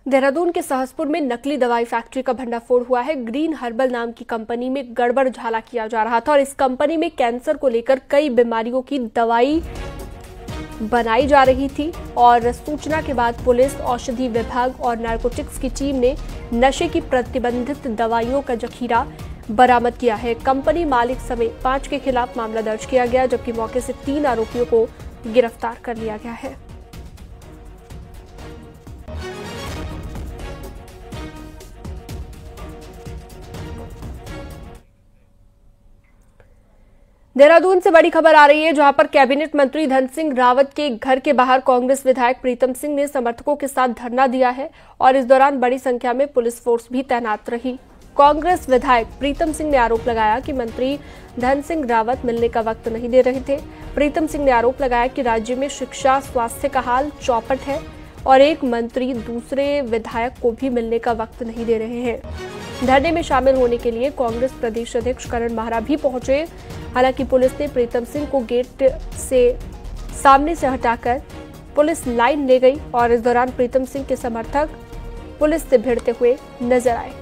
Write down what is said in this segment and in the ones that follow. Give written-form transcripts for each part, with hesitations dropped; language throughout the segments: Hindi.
देहरादून के सहसपुर में नकली दवाई फैक्ट्री का भंडाफोड़ हुआ है। ग्रीन हर्बल नाम की कंपनी में गड़बड़ झाला किया जा रहा था और इस कंपनी में कैंसर को लेकर कई बीमारियों की दवाई बनाई जा रही थी और सूचना के बाद पुलिस, औषधि विभाग और नारकोटिक्स की टीम ने नशे की प्रतिबंधित दवाइयों का जखीरा बरामद किया है। कंपनी मालिक समेत 5 के खिलाफ मामला दर्ज किया गया, जबकि मौके से 3 आरोपियों को गिरफ्तार कर लिया गया है। देहरादून से बड़ी खबर आ रही है, जहां पर कैबिनेट मंत्री धन सिंह रावत के घर के बाहर कांग्रेस विधायक प्रीतम सिंह ने समर्थकों के साथ धरना दिया है और इस दौरान बड़ी संख्या में पुलिस फोर्स भी तैनात रही। कांग्रेस विधायक प्रीतम सिंह ने आरोप लगाया कि मंत्री धन सिंह रावत मिलने का वक्त नहीं दे रहे थे। प्रीतम सिंह ने आरोप लगाया कि राज्य में शिक्षा, स्वास्थ्य का हाल चौपट है और एक मंत्री दूसरे विधायक को भी मिलने का वक्त नहीं दे रहे हैं। धरने में शामिल होने के लिए कांग्रेस प्रदेश अध्यक्ष करण माहरा भी पहुंचे। हालांकि पुलिस ने प्रीतम सिंह को गेट से सामने से हटाकर पुलिस लाइन ले गई और इस दौरान प्रीतम सिंह के समर्थक पुलिस से भिड़ते हुए नजर आए।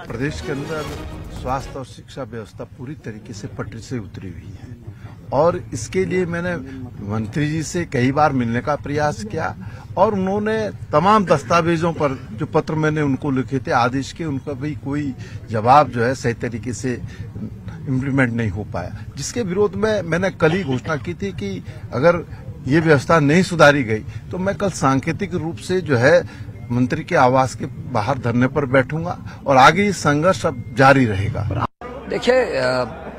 प्रदेश के अंदर स्वास्थ्य और शिक्षा व्यवस्था पूरी तरीके से पटरी से उतरी हुई है और इसके लिए मैंने मंत्री जी से कई बार मिलने का प्रयास किया और उन्होंने तमाम दस्तावेजों पर जो पत्र मैंने उनको लिखे थे आदेश के, उनका भी कोई जवाब जो है सही तरीके से इम्प्लीमेंट नहीं हो पाया, जिसके विरोध में मैंने कल ही घोषणा की थी कि अगर ये व्यवस्था नहीं सुधारी गई तो मैं कल सांकेतिक रूप से जो है मंत्री के आवास के बाहर धरने पर बैठूंगा और आगे ये संघर्ष अब जारी रहेगा। देखिए,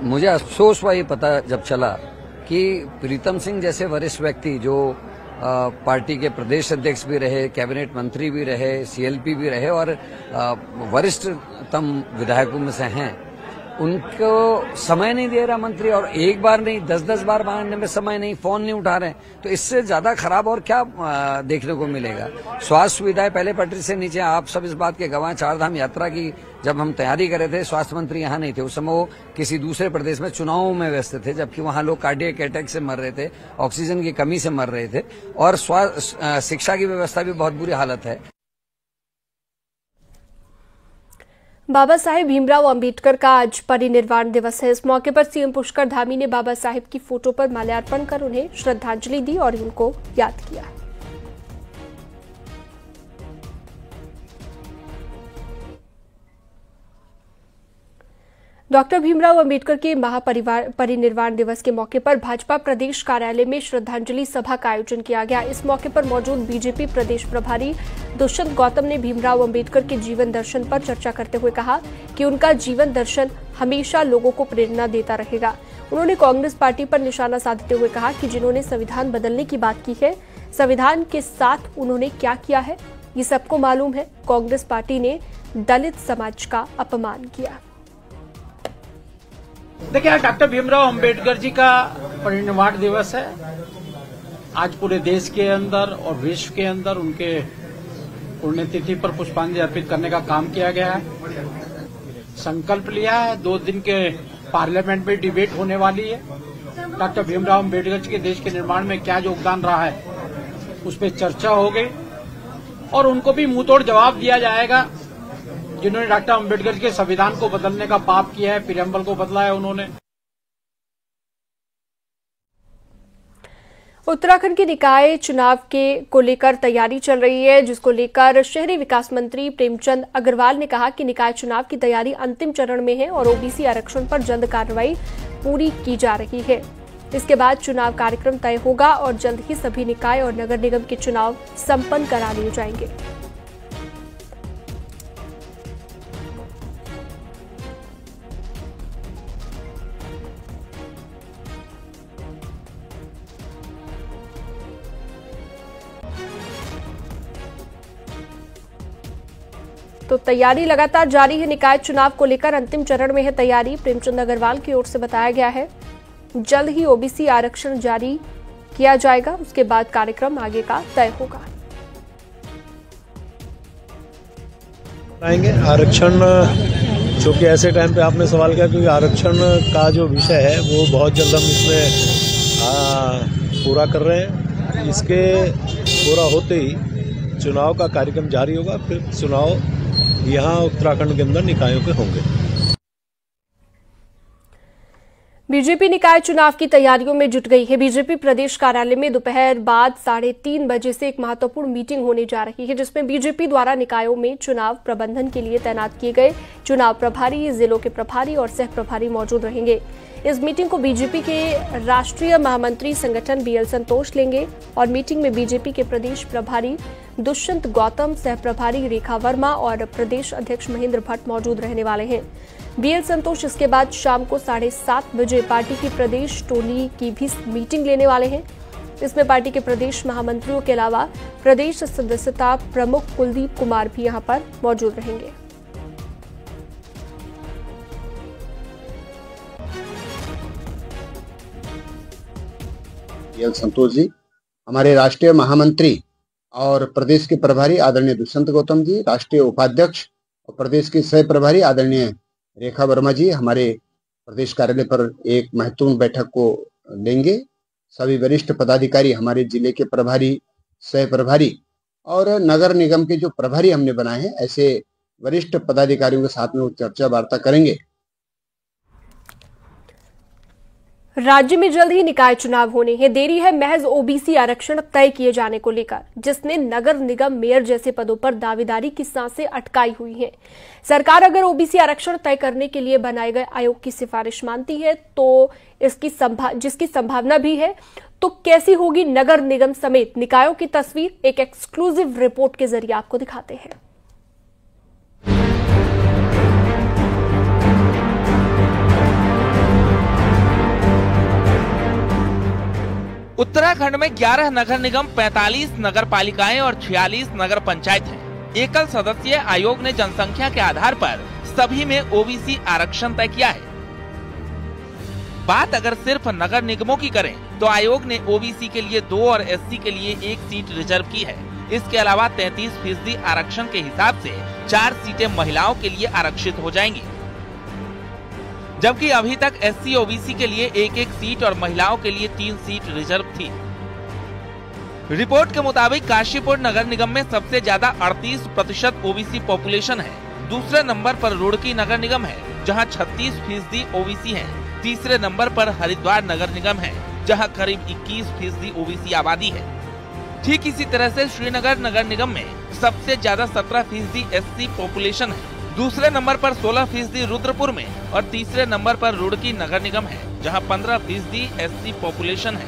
मुझे अफसोस हुआ ये पता जब चला कि प्रीतम सिंह जैसे वरिष्ठ व्यक्ति जो पार्टी के प्रदेश अध्यक्ष भी रहे, कैबिनेट मंत्री भी रहे, सीएलपी भी रहे और वरिष्ठतम विधायकों में से हैं, उनको समय नहीं दे रहा मंत्री और एक बार नहीं 10-10 बार मांगने में समय नहीं, फोन नहीं उठा रहे, तो इससे ज्यादा खराब और क्या देखने को मिलेगा। स्वास्थ्य सुविधाएं पहले पटरी से नीचे, आप सब इस बात के गवाह। 4 धाम यात्रा की जब हम तैयारी कर रहे थे, स्वास्थ्य मंत्री यहाँ नहीं थे, उस समय वो किसी दूसरे प्रदेश में चुनावों में व्यस्त थे, जबकि वहाँ लोग कार्डियक अटैक से मर रहे थे, ऑक्सीजन की कमी से मर रहे थे और शिक्षा की व्यवस्था भी बहुत बुरी हालत है। बाबा साहेब भीमराव अंबेडकर का आज परिनिर्वाण दिवस है। इस मौके पर सीएम पुष्कर धामी ने बाबा साहेब की फोटो पर माल्यार्पण कर उन्हें श्रद्धांजलि दी और उनको याद किया। डॉक्टर भीमराव अंबेडकर के महापरिनिर्वाण दिवस के मौके पर भाजपा प्रदेश कार्यालय में श्रद्धांजलि सभा का आयोजन किया गया। इस मौके पर मौजूद बीजेपी प्रदेश प्रभारी दुष्यंत गौतम ने भीमराव अंबेडकर के जीवन दर्शन पर चर्चा करते हुए कहा कि उनका जीवन दर्शन हमेशा लोगों को प्रेरणा देता रहेगा। उन्होंने कांग्रेस पार्टी पर निशाना साधते हुए कहा कि जिन्होंने संविधान बदलने की बात की है, संविधान के साथ उन्होंने क्या किया है ये सबको मालूम है। कांग्रेस पार्टी ने दलित समाज का अपमान किया। देखिए, डॉक्टर भीमराव अंबेडकर जी का परिनिर्वाण दिवस है। आज पूरे देश के अंदर और विश्व के अंदर उनके पुण्यतिथि पर पुष्पांजलि अर्पित करने का काम किया गया है। संकल्प लिया है, 2 दिन के पार्लियामेंट में डिबेट होने वाली है। डॉक्टर भीमराव अंबेडकर जी के देश के निर्माण में क्या योगदान रहा है उस पर चर्चा हो गई और उनको भी मुंहतोड़ जवाब दिया जाएगा। जिन्होंने डॉक्टर अंबेडकर के संविधान को बदलने का पाप किया है, प्रीएम्बल को बदला है उन्होंने। उत्तराखंड के निकाय चुनाव को लेकर तैयारी चल रही है, जिसको लेकर शहरी विकास मंत्री प्रेमचंद अग्रवाल ने कहा कि निकाय चुनाव की तैयारी अंतिम चरण में है और ओबीसी आरक्षण पर जल्द कार्रवाई पूरी की जा रही है। इसके बाद चुनाव कार्यक्रम तय होगा और जल्द ही सभी निकाय और नगर निगम के चुनाव संपन्न करा लिए जाएंगे। तो तैयारी लगातार जारी है। निकाय चुनाव को लेकर अंतिम चरण में है तैयारी। प्रेमचंद अग्रवाल की ओर से बताया गया है जल्द ही ओबीसी आरक्षण जारी किया जाएगा, उसके बाद कार्यक्रम आगे का तय होगा। आरक्षण जो कि ऐसे टाइम पे आपने सवाल किया, क्योंकि आरक्षण का जो विषय है वो बहुत जल्द हम इसमें पूरा कर रहे हैं। इसके पूरा होते ही चुनाव का कार्यक्रम जारी होगा। फिर चुनाव यहाँ उत्तराखंड के अंदर निकायों के होंगे। बीजेपी निकाय चुनाव की तैयारियों में जुट गई है। बीजेपी प्रदेश कार्यालय में दोपहर बाद 3:30 बजे से एक महत्वपूर्ण मीटिंग होने जा रही है, जिसमें बीजेपी द्वारा निकायों में चुनाव प्रबंधन के लिए तैनात किए गए चुनाव प्रभारी, जिलों के प्रभारी और सह प्रभारी मौजूद रहेंगे। इस मीटिंग को बीजेपी के राष्ट्रीय महामंत्री संगठन BL संतोष लेंगे और मीटिंग में बीजेपी के प्रदेश प्रभारी दुष्यंत गौतम, सह प्रभारी रेखा वर्मा और प्रदेश अध्यक्ष महेंद्र भट्ट मौजूद रहने वाले हैं। BL संतोष इसके बाद शाम को 7:30 बजे पार्टी की प्रदेश टोली की भी मीटिंग लेने वाले हैं। इसमें पार्टी के प्रदेश महामंत्रियों के अलावा प्रदेश सदस्यता प्रमुख कुलदीप कुमार भी यहां पर मौजूद रहेंगे। BL संतोष जी, हमारे राष्ट्रीय महामंत्री और प्रदेश के प्रभारी आदरणीय दुष्यंत गौतम जी, राष्ट्रीय उपाध्यक्ष और प्रदेश के सह प्रभारी आदरणीय रेखा वर्मा जी हमारे प्रदेश कार्यालय पर एक महत्वपूर्ण बैठक को लेंगे। सभी वरिष्ठ पदाधिकारी, हमारे जिले के प्रभारी, सह प्रभारी और नगर निगम के जो प्रभारी हमने बनाए हैं, ऐसे वरिष्ठ पदाधिकारियों के साथ में वो चर्चा वार्ता करेंगे। राज्य में जल्द ही निकाय चुनाव होने हैं। देरी है महज OBC आरक्षण तय किए जाने को लेकर, जिसने नगर निगम मेयर जैसे पदों पर दावेदारी की सांसें अटकाई हुई हैं। सरकार अगर OBC आरक्षण तय करने के लिए बनाए गए आयोग की सिफारिश मानती है तो जिसकी संभावना भी है, तो कैसी होगी नगर निगम समेत निकायों की तस्वीर, एक एक्सक्लूसिव रिपोर्ट के जरिए आपको दिखाते हैं। उत्तराखंड में 11 नगर निगम, 45 नगर पालिकाएं और 46 नगर पंचायत हैं। एकल सदस्यीय आयोग ने जनसंख्या के आधार पर सभी में OBC आरक्षण तय किया है। बात अगर सिर्फ नगर निगमों की करें तो आयोग ने OBC के लिए 2 और SC के लिए 1 सीट रिजर्व की है। इसके अलावा 33% आरक्षण के हिसाब से 4 सीटें महिलाओं के लिए आरक्षित हो जाएंगी, जबकि अभी तक SC OBC के लिए 1-1 सीट और महिलाओं के लिए 3 सीट रिजर्व थी। रिपोर्ट के मुताबिक काशीपुर नगर निगम में सबसे ज्यादा 38% OBC पॉपुलेशन है। दूसरे नंबर पर रुड़की नगर निगम है, जहां 36% OBC है। तीसरे नंबर पर हरिद्वार नगर निगम है, जहां करीब 21% OBC आबादी है। ठीक इसी तरह से श्रीनगर नगर निगम में सबसे ज्यादा 17% SC पॉपुलेशन है। दूसरे नंबर पर 16% रुद्रपुर में और तीसरे नंबर पर रुड़की नगर निगम है, जहां 15% SC पॉपुलेशन है।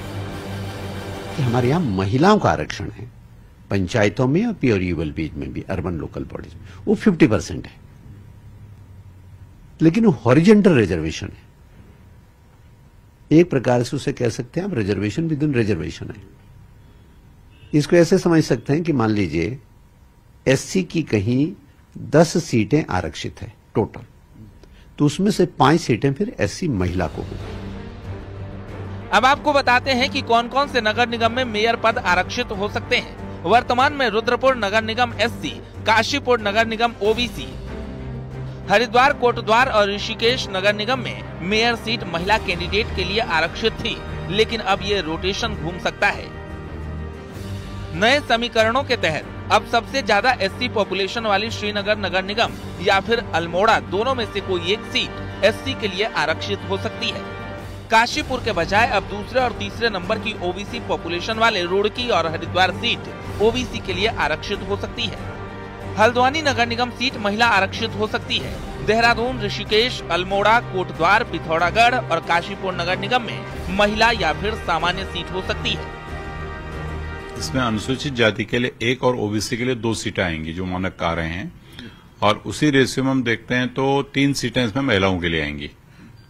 हमारे यहाँ महिलाओं का आरक्षण है पंचायतों में और प्योर यूबल बीच में भी, अर्बन लोकल बॉडीज में वो 50% है, लेकिन वो हॉरिजेंटल रिजर्वेशन है। एक प्रकार से उसे कह सकते हैं आप रिजर्वेशन विद इन रिजर्वेशन है। इसको ऐसे समझ सकते हैं कि मान लीजिए SC की कहीं 10 सीटें आरक्षित है टोटल, तो उसमें से 5 सीटें फिर SC महिला को होगी। अब आपको बताते हैं कि कौन कौन से नगर निगम में मेयर पद आरक्षित हो सकते हैं। वर्तमान में रुद्रपुर नगर निगम SC, काशीपुर नगर निगम OBC, हरिद्वार, कोटद्वार और ऋषिकेश नगर निगम में मेयर सीट महिला कैंडिडेट के लिए आरक्षित थी, लेकिन अब ये रोटेशन घूम सकता है। नए समीकरणों के तहत अब सबसे ज्यादा SC पॉपुलेशन वाली श्रीनगर नगर निगम या फिर अल्मोड़ा, दोनों में से कोई एक सीट SC के लिए आरक्षित हो सकती है। काशीपुर के बजाय अब दूसरे और तीसरे नंबर की OBC पॉपुलेशन वाले रुड़की और हरिद्वार सीट OBC के लिए आरक्षित हो सकती है। हल्द्वानी नगर निगम सीट महिला आरक्षित हो सकती है। देहरादून, ऋषिकेश, अल्मोड़ा, कोटद्वार, पिथौरागढ़ और काशीपुर नगर निगम में महिला या फिर सामान्य सीट हो सकती है। इसमें अनुसूचित जाति के लिए 1 और OBC के लिए 2 सीटें आएंगी जो मानक आ रहे हैं, और उसी रेशियो में हम देखते हैं तो 3 सीटें इसमें महिलाओं के लिए आएंगी।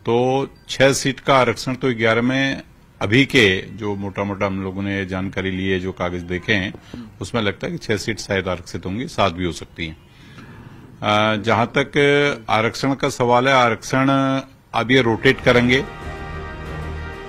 तो 6 सीट का आरक्षण तो 11 में अभी के जो मोटा मोटा हम लोगों ने जानकारी ली है, जो कागज देखे हैं, उसमें लगता है कि 6 सीट शायद आरक्षित होंगी, 7 भी हो सकती हैं। जहां तक आरक्षण का सवाल है, आरक्षण अब ये रोटेट करेंगे।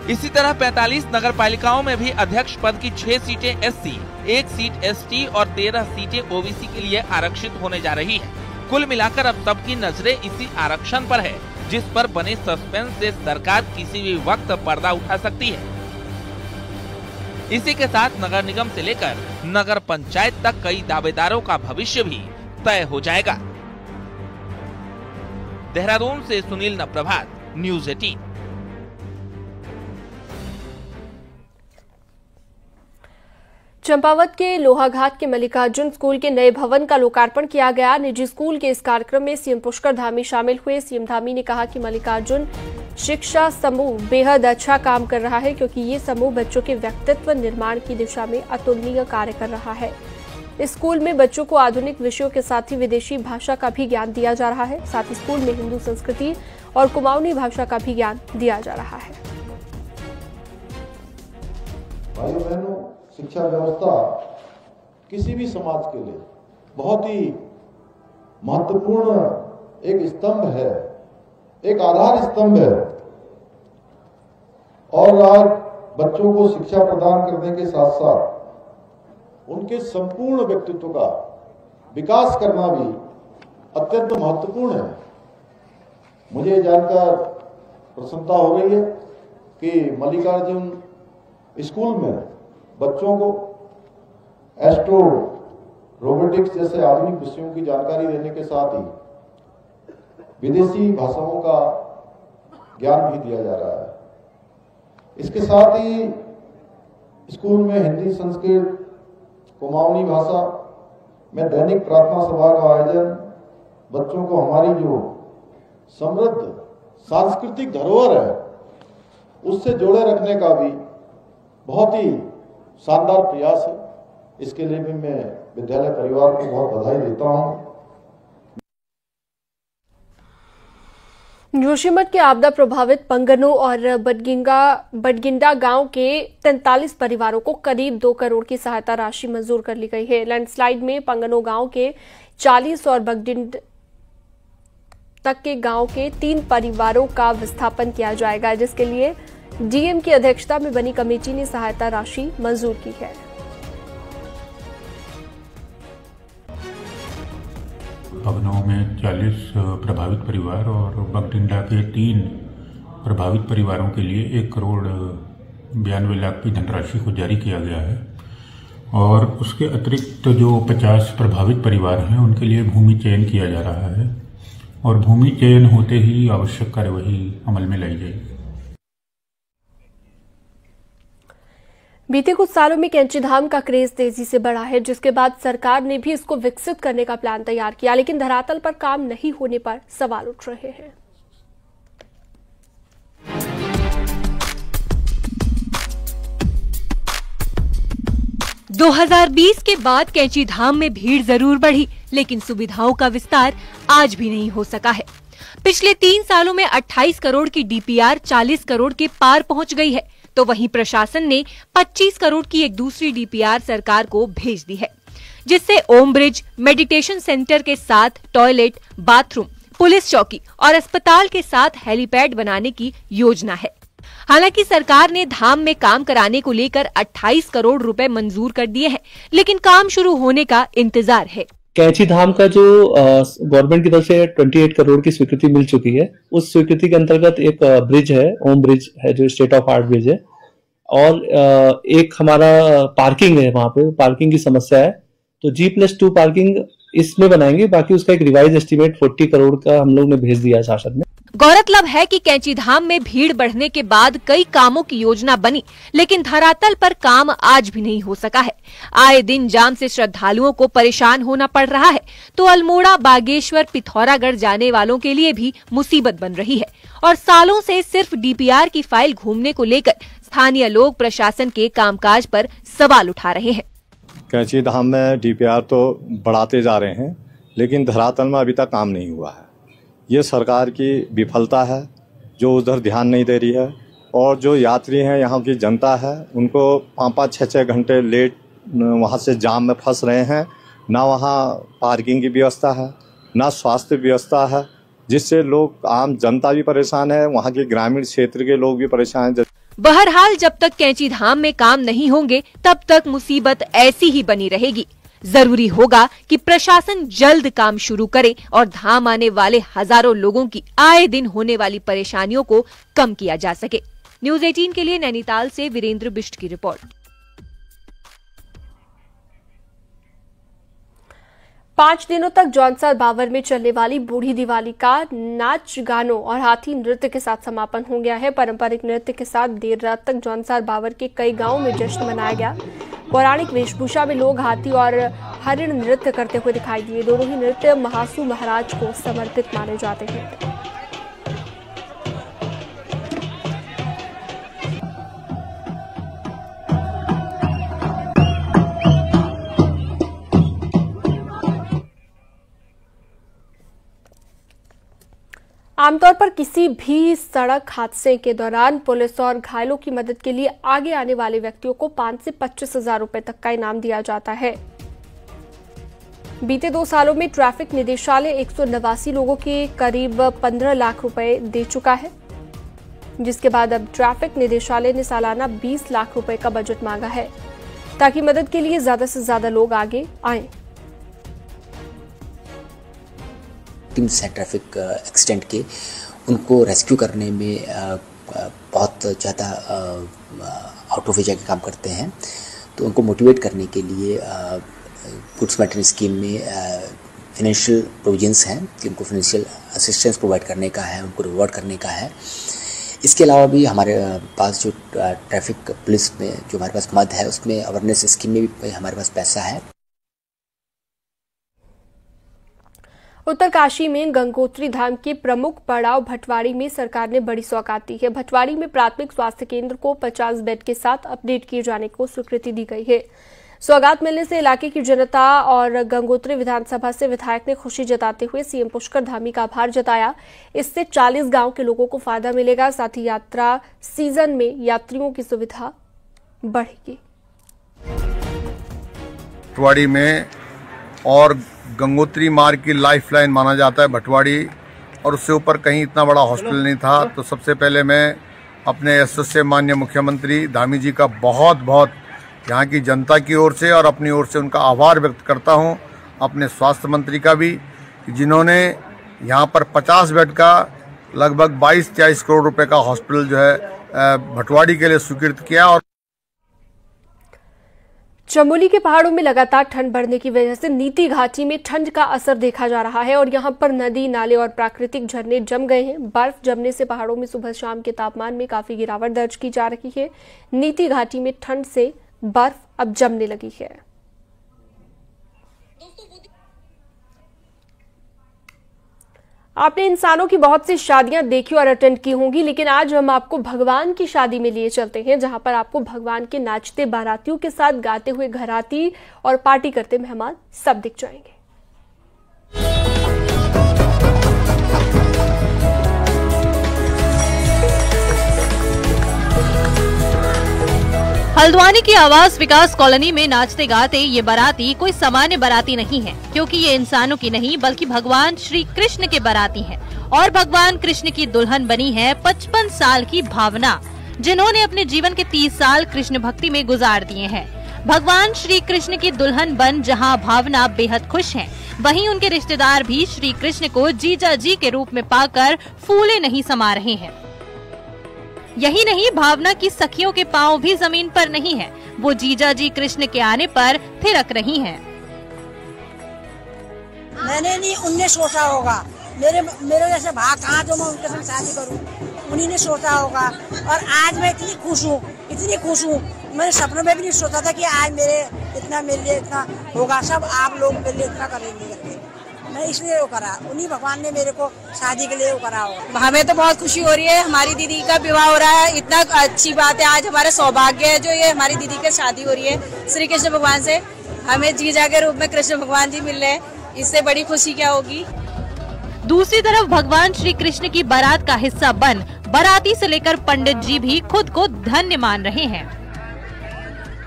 इसी तरह 45 नगर पालिकाओं में भी अध्यक्ष पद की 6 सीटें SC, 1 सीट ST और 13 सीटें OBC के लिए आरक्षित होने जा रही है। कुल मिलाकर अब सबकी नजरें इसी आरक्षण पर है, जिस पर बने सस्पेंस से सरकार किसी भी वक्त पर्दा उठा सकती है। इसी के साथ नगर निगम से लेकर नगर पंचायत तक कई दावेदारों का भविष्य भी तय हो जाएगा। देहरादून से सुनील नप्रभात, न्यूज़ 18। चंपावत के लोहाघाट के मल्लिकार्जुन स्कूल के नए भवन का लोकार्पण किया गया। निजी स्कूल के इस कार्यक्रम में सीएम पुष्कर धामी शामिल हुए। सीएम धामी ने कहा कि मल्लिकार्जुन शिक्षा समूह बेहद अच्छा काम कर रहा है, क्योंकि ये समूह बच्चों के व्यक्तित्व निर्माण की दिशा में अतुलनीय कार्य कर रहा है। इस स्कूल में बच्चों को आधुनिक विषयों के साथ ही विदेशी भाषा का भी ज्ञान दिया जा रहा है। साथ ही स्कूल में हिंदू संस्कृति और कुमाऊनी भाषा का भी ज्ञान दिया जा रहा है। भाइयों बहनों, शिक्षा व्यवस्था किसी भी समाज के लिए बहुत ही महत्वपूर्ण एक स्तंभ है, एक आधार स्तंभ है। और आज बच्चों को शिक्षा प्रदान करने के साथ साथ उनके संपूर्ण व्यक्तित्व का विकास करना भी अत्यंत महत्वपूर्ण है। मुझे जानकर प्रसन्नता हो रही है कि मल्लिकार्जुन स्कूल में बच्चों को एस्ट्रो रोबोटिक्स जैसे आधुनिक विषयों की जानकारी देने के साथ ही विदेशी भाषाओं का ज्ञान भी दिया जा रहा है। इसके साथ ही स्कूल में हिंदी, संस्कृत, कुमाऊनी भाषा में दैनिक प्रार्थना सभा का आयोजन बच्चों को हमारी जो समृद्ध सांस्कृतिक धरोहर है उससे जोड़े रखने का भी बहुत ही शानदार प्रयास है। इसके लिए भी मैं विद्यालय परिवार को बहुत बधाई देता हूं। जोशीमठ के आपदा प्रभावित पंगनों और बडगिंडा गांव के 43 परिवारों को करीब 2 करोड़ की सहायता राशि मंजूर कर ली गई है। लैंडस्लाइड में पंगनों गांव के 40 और बडगिंडा तक के गांव के 3 परिवारों का विस्थापन किया जाएगा, जिसके लिए डीएम की अध्यक्षता में बनी कमेटी ने सहायता राशि मंजूर की है। पंगनों में 40 प्रभावित परिवार और बगडिंडा के 3 प्रभावित परिवारों के लिए 1 करोड़ 92 लाख की धनराशि को जारी किया गया है। और उसके अतिरिक्त जो 50 प्रभावित परिवार हैं उनके लिए भूमि चयन किया जा रहा है और भूमि चयन होते ही आवश्यक कार्यवाही अमल में लाई जाएगी। बीते कुछ सालों में कैंचीधाम का क्रेज तेजी से बढ़ा है, जिसके बाद सरकार ने भी इसको विकसित करने का प्लान तैयार किया, लेकिन धरातल पर काम नहीं होने पर सवाल उठ रहे हैं। – 2020 के बाद कैंचीधाम में भीड़ जरूर बढ़ी, लेकिन सुविधाओं का विस्तार आज भी नहीं हो सका है। पिछले 3 सालों में 28 करोड़ की डीपीआर 40 करोड़ के पार पहुंच गई है, तो वहीं प्रशासन ने 25 करोड़ की एक दूसरी डीपीआर सरकार को भेज दी है, जिससे ओम ब्रिज, मेडिटेशन सेंटर के साथ टॉयलेट, बाथरूम, पुलिस चौकी और अस्पताल के साथ हेलीपैड बनाने की योजना है। हालांकि सरकार ने धाम में काम कराने को लेकर 28 करोड़ रुपए मंजूर कर दिए हैं, लेकिन काम शुरू होने का इंतजार है। कैंची धाम का जो गवर्नमेंट की तरफ से 28 करोड़ की स्वीकृति मिल चुकी है, उस स्वीकृति के अंतर्गत एक ब्रिज है, ओम ब्रिज है जो स्टेट ऑफ आर्ट ब्रिज है, और एक हमारा पार्किंग है, वहां पे पार्किंग की समस्या है, तो G+2 पार्किंग इसमें बनाएंगे। बाकी उसका एक रिवाइज एस्टीमेट 40 करोड़ का हम लोग ने भेज दिया है शासन में। गौरतलब है कि कैंचीधाम में भीड़ बढ़ने के बाद कई कामों की योजना बनी, लेकिन धरातल पर काम आज भी नहीं हो सका है। आए दिन जाम से श्रद्धालुओं को परेशान होना पड़ रहा है, तो अल्मोड़ा, बागेश्वर, पिथौरागढ़ जाने वालों के लिए भी मुसीबत बन रही है। और सालों से सिर्फ डीपीआर की फाइल घूमने को लेकर स्थानीय लोग प्रशासन के कामकाज पर सवाल उठा रहे हैं। कैंचीधाम में डीपीआर तो बढ़ाते जा रहे हैं, लेकिन धरातल में अभी तक काम नहीं हुआ है। ये सरकार की विफलता है जो उधर ध्यान नहीं दे रही है, और जो यात्री हैं, यहाँ की जनता है, उनको 5-5, 6-6 घंटे लेट वहाँ से जाम में फंस रहे हैं। ना वहाँ पार्किंग की व्यवस्था है, ना स्वास्थ्य व्यवस्था है, जिससे लोग, आम जनता भी परेशान है, वहाँ के ग्रामीण क्षेत्र के लोग भी परेशान हैं। बहरहाल जब तक कैंचीधाम में काम नहीं होंगे, तब तक मुसीबत ऐसी ही बनी रहेगी। जरूरी होगा कि प्रशासन जल्द काम शुरू करे और धाम आने वाले हजारों लोगों की आए दिन होने वाली परेशानियों को कम किया जा सके। न्यूज़ 18 के लिए नैनीताल से वीरेंद्र बिष्ट की रिपोर्ट। 5 दिनों तक जौनसार बावर में चलने वाली बूढ़ी दिवाली का नाच गानों और हाथी नृत्य के साथ समापन हो गया है। पारंपरिक नृत्य के साथ देर रात तक जौनसार बावर के कई गांवों में जश्न मनाया गया। पौराणिक वेशभूषा में लोग हाथी और हरिण नृत्य करते हुए दिखाई दिए। दोनों ही नृत्य महासू महाराज को समर्पित माने जाते हैं। आमतौर पर किसी भी सड़क हादसे के दौरान पुलिस और घायलों की मदद के लिए आगे आने वाले व्यक्तियों को 5 से 25,000 रुपए तक का इनाम दिया जाता है। बीते 2 सालों में ट्रैफिक निदेशालय 189 लोगों के करीब 15 लाख रुपए दे चुका है, जिसके बाद अब ट्रैफिक निदेशालय ने सालाना 20 लाख रुपए का बजट मांगा है ताकि मदद के लिए ज्यादा से ज्यादा लोग आगे आएं। टीम्स हैं ट्रैफिक एक्सीडेंट के, उनको रेस्क्यू करने में बहुत ज़्यादा आउट ऑफ एरिया के काम करते हैं। तो उनको मोटिवेट करने के लिए गुड्स मेंटेनेंस स्कीम में फाइनेंशियल प्रोविजंस हैं कि उनको फाइनेंशियल असिस्टेंस प्रोवाइड करने का है, उनको रिवॉर्ड करने का है। इसके अलावा भी हमारे पास जो ट्रैफिक पुलिस में जो हमारे पास मद है, उसमें अवेयरनेस स्कीम में भी हमारे पास पैसा है। उत्तरकाशी में गंगोत्री धाम के प्रमुख पड़ाव भटवाड़ी में सरकार ने बड़ी सौगात दी है। भटवाड़ी में प्राथमिक स्वास्थ्य केंद्र को 50 बेड के साथ अपडेट किए जाने को स्वीकृति दी गई है। सौगात मिलने से इलाके की जनता और गंगोत्री विधानसभा से विधायक ने खुशी जताते हुए सीएम पुष्कर धामी का आभार जताया। इससे 40 गांव के लोगों को फायदा मिलेगा, साथ ही यात्रा सीजन में यात्रियों की सुविधा बढ़ेगी। भटवाड़ी में और गंगोत्री मार्ग की लाइफलाइन माना जाता है भटवाड़ी, और उससे ऊपर कहीं इतना बड़ा हॉस्पिटल नहीं था। तो सबसे पहले मैं अपने एसएसए माननीय मुख्यमंत्री धामी जी का बहुत यहाँ की जनता की ओर से और अपनी ओर से उनका आभार व्यक्त करता हूँ। अपने स्वास्थ्य मंत्री का भी, जिन्होंने यहाँ पर 50 बेड का लगभग 22-23 करोड़ रुपए का हॉस्पिटल जो है भटवाड़ी के लिए स्वीकृत किया। और चमोली के पहाड़ों में लगातार ठंड बढ़ने की वजह से नीति घाटी में ठंड का असर देखा जा रहा है और यहां पर नदी, नाले और प्राकृतिक झरने जम गए हैं। बर्फ जमने से पहाड़ों में सुबह शाम के तापमान में काफी गिरावट दर्ज की जा रही है। नीति घाटी में ठंड से बर्फ अब जमने लगी है। आपने इंसानों की बहुत सी शादियां देखी और अटेंड की होंगी, लेकिन आज हम आपको भगवान की शादी में लिए चलते हैं, जहां पर आपको भगवान के नाचते बारातियों के साथ गाते हुए घराती और पार्टी करते मेहमान सब दिख जाएंगे। हल्द्वानी की आवास विकास कॉलोनी में नाचते गाते ये बाराती कोई सामान्य बाराती नहीं है, क्योंकि ये इंसानों की नहीं बल्कि भगवान श्री कृष्ण के बाराती हैं। और भगवान कृष्ण की दुल्हन बनी है 55 साल की भावना, जिन्होंने अपने जीवन के 30 साल कृष्ण भक्ति में गुजार दिए हैं। भगवान श्री कृष्ण की दुल्हन बन जहां भावना बेहद खुश हैं, वहीं उनके रिश्तेदार भी श्री कृष्ण को जीजा जी के रूप में पाकर फूले नहीं समा रहे हैं। यही नहीं, भावना की सखियों के पांव भी जमीन पर नहीं है, वो जीजा जी कृष्ण के आने पर थिरक रही हैं। मैंने नहीं, उनने सोचा होगा मेरे जैसे भाग कहाँ जो मैं उनके साथ शादी करूं, उन्हीं ने सोचा होगा। और आज मैं इतनी खुश हूँ, मैंने सपनों में भी नहीं सोचा था कि आज मेरे लिए इतना होगा, सब आप लोग मेरे लिए इतना करेंगे करके। मैं इसलिए वो करा, उन्हीं भगवान ने मेरे को शादी के लिए वो करा होगा। हमें तो बहुत खुशी हो रही है, हमारी दीदी का विवाह हो रहा है, इतना अच्छी बात है। आज हमारा सौभाग्य है जो ये हमारी दीदी की शादी हो रही है श्री कृष्ण भगवान से। हमें जीजा के रूप में कृष्ण भगवान जी मिल रहे हैं, इससे बड़ी खुशी क्या होगी। दूसरी तरफ भगवान श्री कृष्ण की बारात का हिस्सा बन बाराती से लेकर पंडित जी भी खुद को धन्य मान रहे हैं।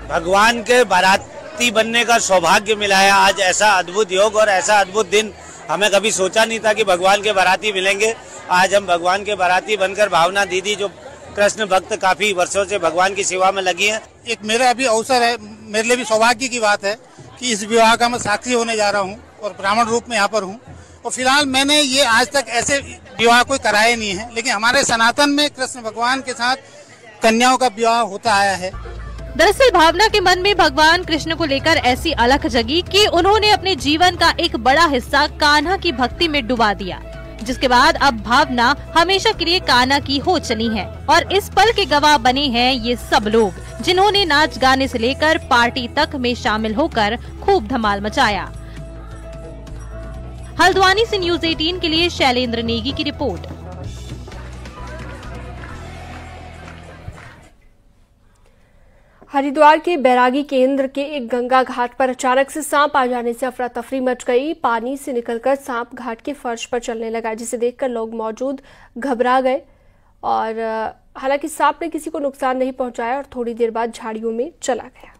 भगवान के बाराती बनने का सौभाग्य मिला है आज। ऐसा अद्भुत योग और ऐसा अद्भुत दिन हमें कभी सोचा नहीं था कि भगवान के बाराती मिलेंगे। आज हम भगवान के बाराती बनकर, भावना दीदी जो कृष्ण भक्त काफी वर्षों से भगवान की सेवा में लगी है। एक मेरा अभी अवसर है, मेरे लिए भी सौभाग्य की बात है कि इस विवाह का मैं साक्षी होने जा रहा हूँ और ब्राह्मण रूप में यहाँ पर हूँ। और फिलहाल मैंने ये आज तक ऐसे विवाह कोई कराए नहीं है, लेकिन हमारे सनातन में कृष्ण भगवान के साथ कन्याओं का विवाह होता आया है। दरअसल भावना के मन में भगवान कृष्ण को लेकर ऐसी अलख जगी कि उन्होंने अपने जीवन का एक बड़ा हिस्सा कान्हा की भक्ति में डुबा दिया, जिसके बाद अब भावना हमेशा के लिए कान्हा की हो चली है। और इस पल के गवाह बने हैं ये सब लोग, जिन्होंने नाच गाने से लेकर पार्टी तक में शामिल होकर खूब धमाल मचाया। हल्द्वानी से न्यूज़ 18 के लिए शैलेंद्र नेगी की रिपोर्ट। हरिद्वार के बैरागी केंद्र के एक गंगा घाट पर अचानक से सांप आ जाने से अफरा तफरी मच गई। पानी से निकलकर सांप घाट के फर्श पर चलने लगा, जिसे देखकर लोग मौजूद घबरा गए। और हालांकि सांप ने किसी को नुकसान नहीं पहुंचाया और थोड़ी देर बाद झाड़ियों में चला गया।